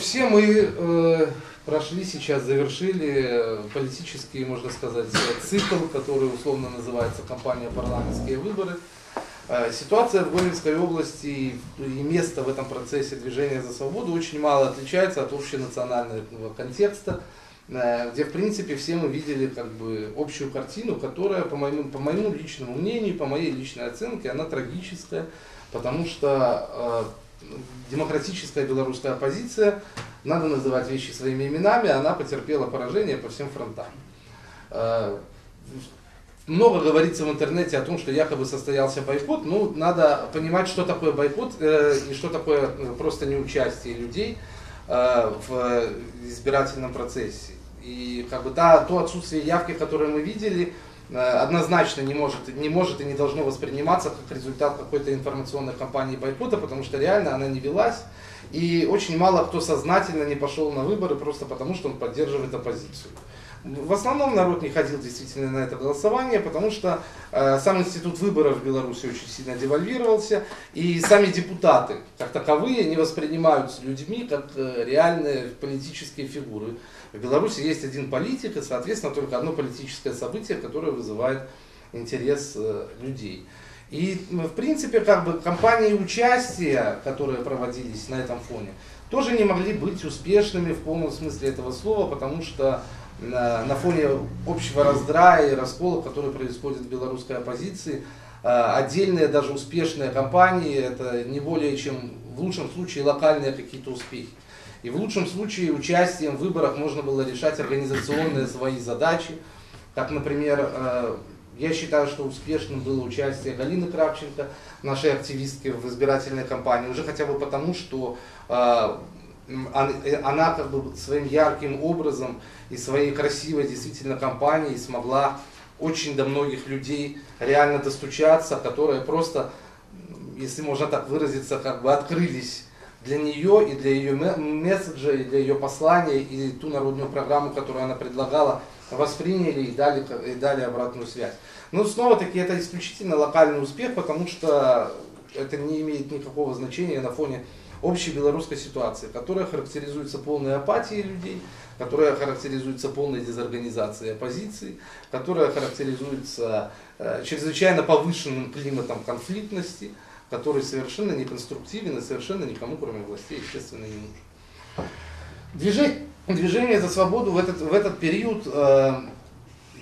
все мы прошли сейчас, завершили политический, можно сказать, цикл, который условно называется кампания «Парламентские выборы». Ситуация в Гомельской области и место в этом процессе движения за свободу очень мало отличается от общенационального контекста, где в принципе все мы видели как бы общую картину, которая по моему личному мнению, по моей личной оценке, она трагическая, потому что демократическая белорусская оппозиция, надо называть вещи своими именами, она потерпела поражение по всем фронтам. Много говорится в интернете о том, что якобы состоялся бойкот. Ну, надо понимать, что такое бойкот и что такое просто неучастие людей в избирательном процессе. И как бы то отсутствие явки, которое мы видели, однозначно не может и не должно восприниматься как результат какой-то информационной кампании бойкота, потому что реально она не велась. И очень мало кто сознательно не пошел на выборы просто потому, что он поддерживает оппозицию. В основном народ не ходил действительно на это голосование, потому что сам институт выборов в Беларуси очень сильно девальвировался, и сами депутаты, как таковые, не воспринимаются людьми как реальные политические фигуры. В Беларуси есть один политик, и, соответственно, только одно политическое событие, которое вызывает интерес людей. И, в принципе, как бы кампании участия, которые проводились на этом фоне, тоже не могли быть успешными в полном смысле этого слова, потому что на фоне общего раздрая и раскола, который происходит в белорусской оппозиции, отдельные даже успешные кампании, это не более чем в лучшем случае локальные какие-то успехи. И в лучшем случае участием в выборах можно было решать организационные свои задачи, как, например, я считаю, что успешным было участие Галины Кравченко, нашей активистки в избирательной кампании, уже хотя бы потому, что она как бы своим ярким образом и своей красивой действительно кампанией смогла очень до многих людей реально достучаться, которые просто, если можно так выразиться, как бы открылись для нее и для ее месседжа, и для ее послания, и ту народную программу, которую она предлагала, восприняли и дали обратную связь. Но снова-таки это исключительно локальный успех, потому что это не имеет никакого значения на фоне общей белорусской ситуации, которая характеризуется полной апатией людей, которая характеризуется полной дезорганизацией оппозиции, которая характеризуется чрезвычайно повышенным климатом конфликтности, который совершенно не конструктивен и совершенно никому, кроме властей, естественно, не нужен. Движение за свободу в этот период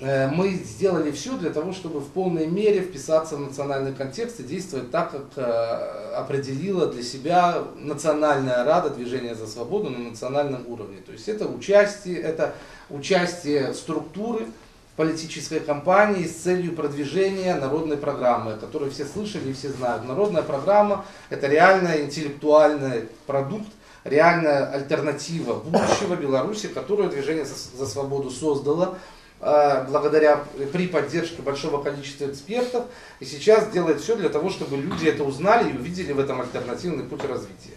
мы сделали все для того, чтобы в полной мере вписаться в национальный контекст и действовать так, как определила для себя Национальная Рада Движения за свободу на национальном уровне. То есть это участие структуры политической кампании с целью продвижения народной программы, которую все слышали и все знают. Народная программа – это реальный интеллектуальный продукт, реальная альтернатива будущего Беларуси, которую Движение за свободу создало при поддержке большого количества экспертов, и сейчас делает все для того, чтобы люди это узнали и увидели в этом альтернативный путь развития.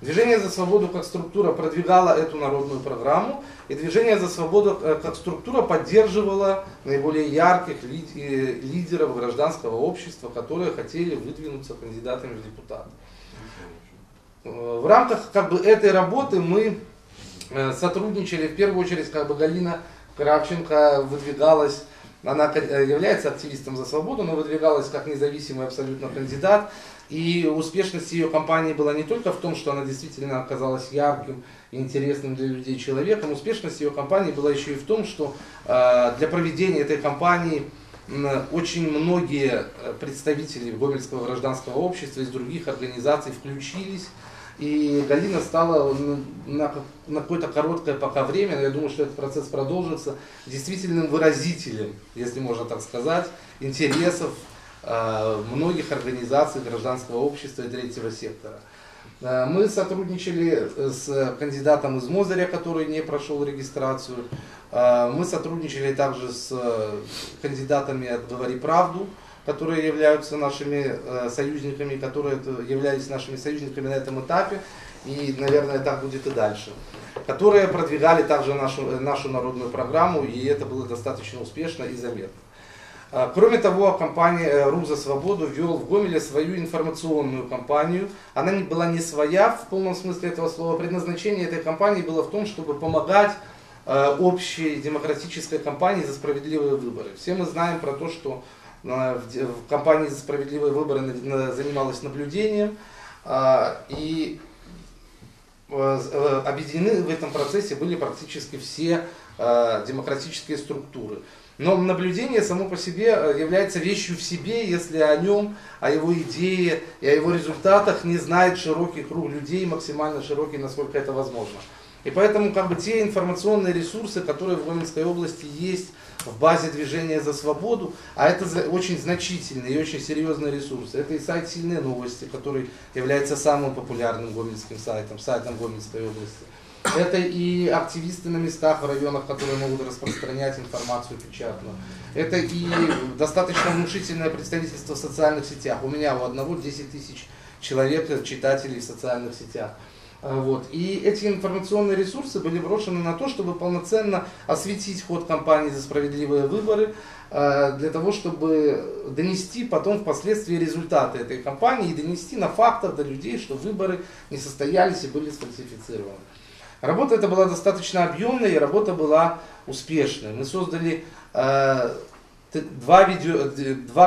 Движение за свободу как структура продвигало эту народную программу, и Движение за свободу как структура поддерживало наиболее ярких лидеров гражданского общества, которые хотели выдвинуться кандидатами в депутаты. В рамках как бы этой работы мы сотрудничали, в первую очередь, как бы Галина Кравченко выдвигалась, она является активистом за свободу, но выдвигалась как независимый абсолютно кандидат. И успешность ее кампании была не только в том, что она действительно оказалась ярким и интересным для людей человеком. Успешность ее кампании была еще и в том, что для проведения этой кампании очень многие представители гомельского гражданского общества из других организаций включились. И Галина стала на какое-то короткое пока время, но я думаю, что этот процесс продолжится, действительным выразителем, если можно так сказать, интересов многих организаций гражданского общества и третьего сектора. Мы сотрудничали с кандидатом из Мозыря, который не прошел регистрацию. Мы сотрудничали также с кандидатами от «Говори правду», которые являются нашими союзниками, которые являлись нашими союзниками на этом этапе, и, наверное, так будет и дальше, которые продвигали также нашу народную программу, и это было достаточно успешно и заметно. Кроме того, компания «Рух за свободу» ввел в Гомеле свою информационную кампанию. Она была не своя в полном смысле этого слова. Предназначение этой кампании было в том, чтобы помогать общей демократической кампании за справедливые выборы. Все мы знаем про то, что в кампании за справедливые выборы занималась наблюдением, и объединены в этом процессе были практически все демократические структуры. Но наблюдение само по себе является вещью в себе, если о нем, о его идее и о его результатах не знает широкий круг людей, максимально широкий, насколько это возможно. И поэтому те информационные ресурсы, которые в Гомельской области есть в базе движения за свободу, а это очень значительные и очень серьезные ресурсы. Это и сайт «Сильные новости», который является самым популярным гомельским сайтом Гомельской области. Это и активисты на местах, в районах, которые могут распространять информацию печатную. Это и достаточно внушительное представительство в социальных сетях. У меня у одного 10 тысяч человек, читателей в социальных сетях. И эти информационные ресурсы были брошены на то, чтобы полноценно осветить ход кампании за справедливые выборы, для того, чтобы донести потом впоследствии результаты этой кампании и донести на фактах до людей, что выборы не состоялись и были сфальсифицированы. Работа эта была достаточно объемная, и работа была успешной. Мы создали два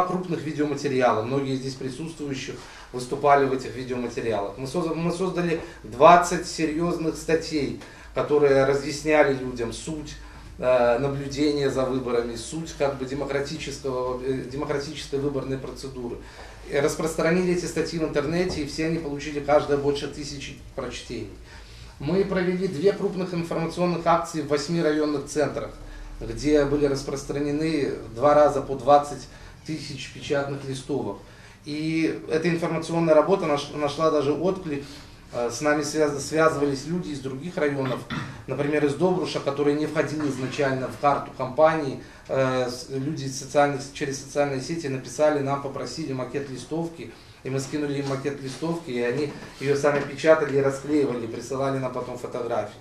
крупных видеоматериала. Многие здесь присутствующих выступали в этих видеоматериалах. Мы создали 20 серьезных статей, которые разъясняли людям суть наблюдения за выборами, суть демократической выборной процедуры. И распространили эти статьи в интернете, и все они получили каждая больше 1000 прочтений. Мы провели 2 крупных информационных акции в 8 районных центрах, где были распространены 2 раза по 20 тысяч печатных листовок. И эта информационная работа нашла даже отклик. С нами связывались люди из других районов, например, из Добруша, которые не входили изначально в карту кампании. Люди через социальные сети написали нам, попросили макет листовки. И мы скинули им макет листовки, и они ее сами печатали и расклеивали, присылали нам потом фотографии.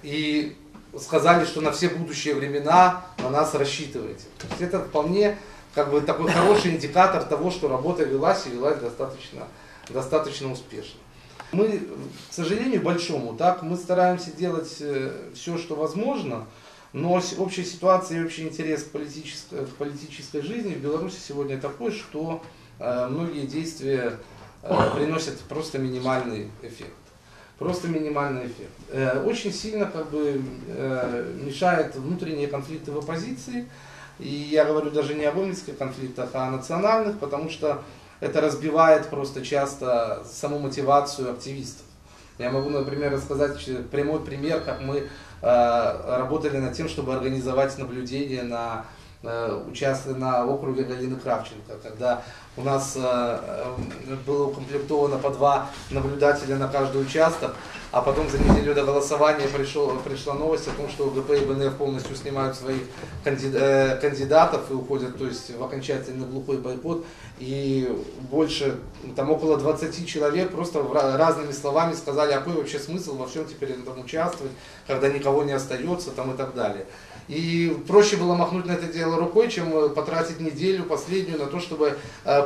И сказали, что на все будущие времена на нас рассчитывайте. То есть это вполне такой хороший индикатор того, что работа велась и велась достаточно успешно. Мы, к сожалению, большому, мы стараемся делать все, что возможно, но общая ситуация и общий интерес к политической жизни в Беларуси сегодня такой, что многие действия приносят просто минимальный эффект. Очень сильно мешают внутренние конфликты в оппозиции. И я говорю даже не о гомельских конфликтах, а о национальных, потому что это разбивает просто часто саму мотивацию активистов. Я могу, например, рассказать прямой пример, как мы работали над тем, чтобы организовать наблюдение на округе Галины Кравченко, когда у нас было укомплектовано по 2 наблюдателя на каждый участок, а потом за неделю до голосования пришла новость о том, что ГП и БНФ полностью снимают своих кандидатов и уходят, то есть, в окончательный глухой бойкот, и около 20 человек просто разными словами сказали, а какой вообще смысл во всем теперь там участвовать, когда никого не остается и так далее. И проще было махнуть на это дело рукой, чем потратить неделю последнюю на то, чтобы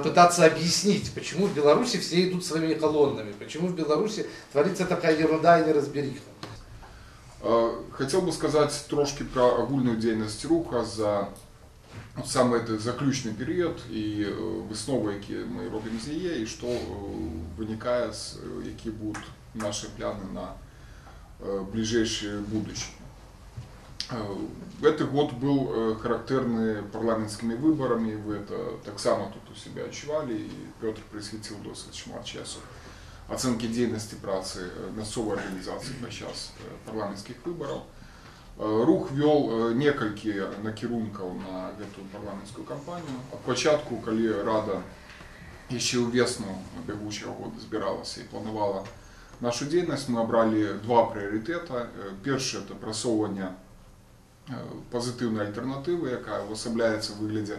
пытаться объяснить, почему в Беларуси все идут своими колоннами, почему в Беларуси творится такая ерунда и неразбериха. Хотел бы сказать трошки про агульную деятельность Руха за саме заключний період і висновы, які ми робимо з неї, і що виникає, які будуть наші плани на ближайшее будущее. Этот год был характерный парламентскими выборами, вы это так само тут у себя отчували, и Петр присвятил досить шмат часу оценки деятельности працы мясцовой организации подчас парламентских выборов. Рух вел некалькі накірункаў на эту парламентскую кампанию. От початку, коли Рада еще у весну бегущего года збиралася и планувала нашу деятельность, мы обрали 2 приоритета. Первый – это просовывание позитивной альтернативы, яка уособляется в выгляде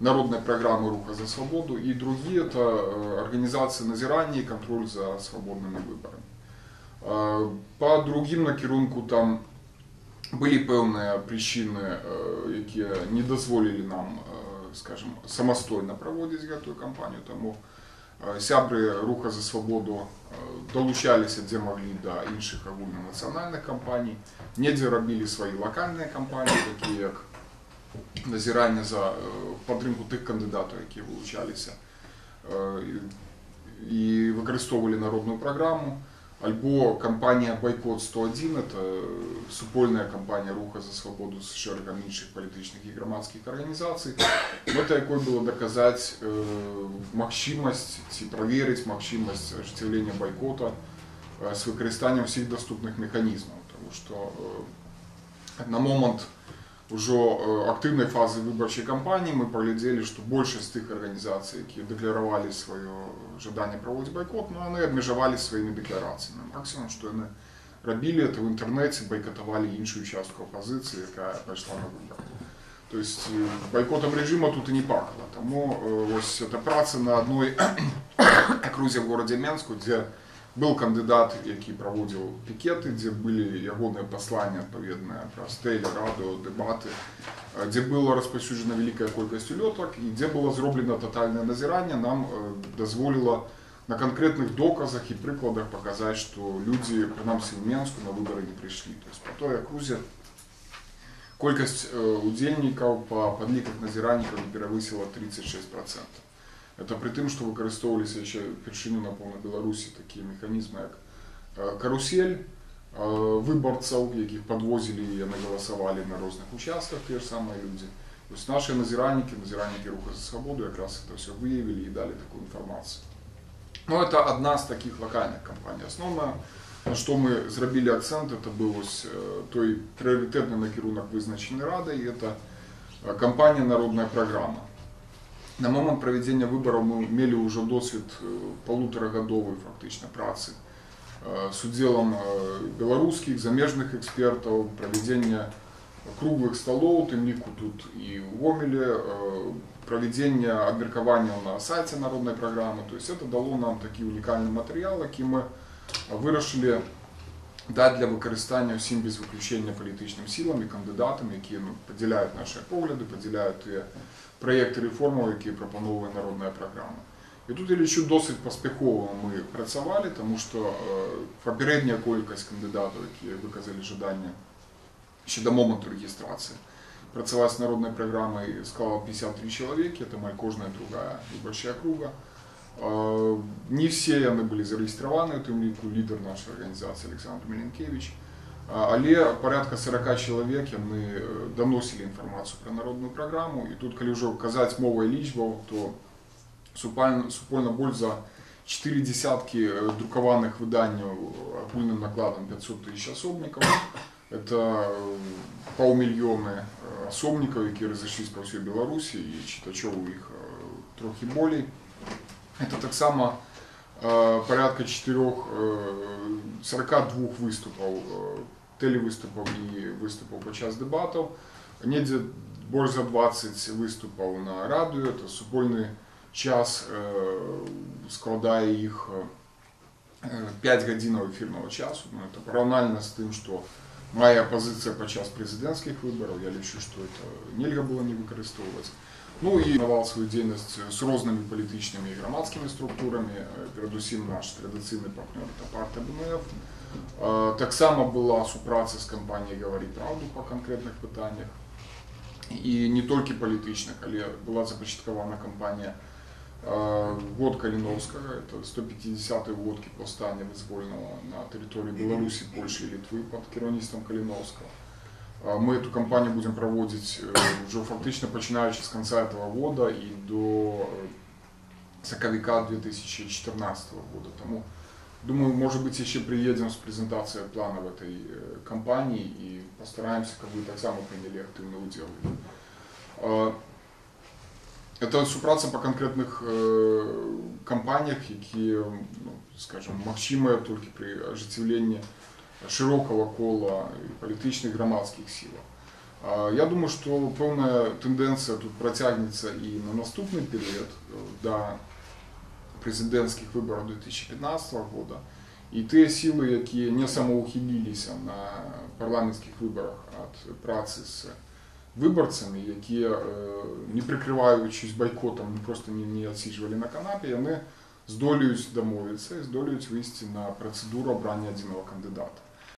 народной программы Руха за свободу, и другие – это организация назирания и контроль за свободными выборами. По другим накірунку там были певні причины, які не дозволили нам скажем, самостойно проводить гэтую кампанію, тому сябры руха за свабоду долучаліся дзе маглі да іншых агульнанацыянальных кампаній, недзе рабілі свае лакальныя кампаніі, такія як назіранне за падтрымку тых кандыдатаў, якія вылучаліся і выкарыстоўвалі народную праграму, альбо кампанія «Бойкот 101» – это супольная кампанія руха за свабоду з шэрагам іншых палітычных і грамадскіх арганізацый, мэтай якой было даказаць магчымасць ці праверыць магчымасць ажыццяўлення байкота з выкарыстаннем усіх даступных механізмаў, тому што на момант ужо актыўнай фазы выбарчай кампаніі мы паглядзелі, што большасць тых арганізацый, якія дэкларавалі сваё жаданне праводзіць байкот, но яны абмежавалі сваімі дэкларацыямі. Максімум, што яны рабілі, это ў інтэрнэце байкатавалі іншую частку апазіцыі, якая пайшла на выбар. То есть байкотам рэжыма тут і не пахла. Таму вось эта праца на адной акрузе в горадзе Менску, дзе был кандыдат, які праводзіў пікеты, дзе былі ягоныя пасланні адпаведныя праз тэле, радыё, дэбаты, дзе была распаўсюджана вялікая колькасць улётак і дзе было зроблена татальнае назіранне, нам дазволіла на канкрэтных доказах і прыкладах паказаць, што людзі, прынамсі ў Менску, на выбары не прыйшлі. То есть па той акрузе колькасць удзельнікаў па падліках назіраннікаў не перавысіла 36%. Это при тым, што выкарыстоўваліся яшчэ першыню на поўнай Беларусі такія механізмы, як карусель выбарцаў, якіх падвозілі і яны галасавалі на розных участках, тыя ж самыя людзі. То есть нашыя назіраннікі руха за свабоду якраз это ўсё выявілі і далі такую інфармацыю. Но это одна з такіх лакальных кампаній. Асноўна, на што мы зрабілі акцэнт, это быў той прыярытэтны накірунак вызначаны радай, это кампанія «Народная праграма». На момент правядзення выбараў мы мелі ўжо досвед полуторагадовай фактычна працы з удзелам беларускіх, замежных экспертаў, правядзення круглых сталоў, тым ліку тут і ў Гомеле, правядзення абмеркаванняў на сайце народнай праграмы. То есть это дало нам такі унікальны матэрыял, які мы вырашылі даць для выкарыстання ўсім без выключення палітычным сілам і кандыдатам, якія падзяляюць нашыя погляды, падзяляюць тыя проекты реформаў, якія прапановвае народная праграма. І тут я лічу досыць паспяхова мы працавалі, таму што папярэдняя колькасць кандыдатаў, якія выказалі жаданне яшчэ да моманту рэгістрацыі працаваць з народнай праграмай, склала 53 чалавекі, это амаль кожная другая выбарчая акруга. Не все яны былі зарэгістраваны, у тым ліку лідар нашай арганізацыі Александр Меленкевич, але порядка 40 чалавек яны даносілі інфармацыю пра народную праграму, і тут, калі ўжо казаць мовай лічбаў, то супольна больш за 4 десяткі друкаваных выданняў агульным накладам 500 000 асобнікаў. Это паўмільёны асобнікаў, якія разышліся па ўсёй Беларусі, і чытачоў у іх трохі болей. Это таксама порядка 42 выступаў, тэлевыступаў і выступаў падчас дэбатаў. Недзе больш за 20 выступаў на радыё, это супольны час складае іх 5 гадзінаў эфірнага часу. Это параўнальна з тым, што мае апазіцыя падчас прэзідэнцкіх выбараў. Я лічу, што это нельга было не выкарыстоўваць. Ну і навал сваю дзейнасць з рознымі палітычнымі і грамадскімі структурамі, перадусім наш традыцыйны партнёр – это партыя БНФ. Таксама была супраца з кампаніяй «Говори правду» па канкрэтных пытаннях. І не толькі палітычных, але была запачаткавана кампанія «Год Каліновскага», это 150-й годкі паўстання вызвольнага на тэрыторыі Беларусі, Польшы і Літвы пад кіраўніцтвам Каліновскага. Мы эту кампанию будем проводить уже фактично начинаючи с конца этого года и до сакавіка 2014 года. Тому, думаю, может быть, еще приедем с презентацией плана в этой кампании и постараемся, как вы так само приняли активный удел. Это супраца по конкретных кампаниях, які, скажем, магчымыя толькі при ажыццяўленні широкого кола палітычных грамадскіх сілаў. Я думаю, што пэўная тэндэнцыя тут працягнецца і на наступны перыяд да прэзідэнцкіх выбараў 2015 года. І тыя сілы, якія не самаўхіліліся на парламенцкіх выбарах ад працы з виборцями, які, не прикриваючись бойкотом, просто не відсиджували на канапі, вони здолюють домовитися і здолюють вийти на процедуру обрання єдиного кандидата.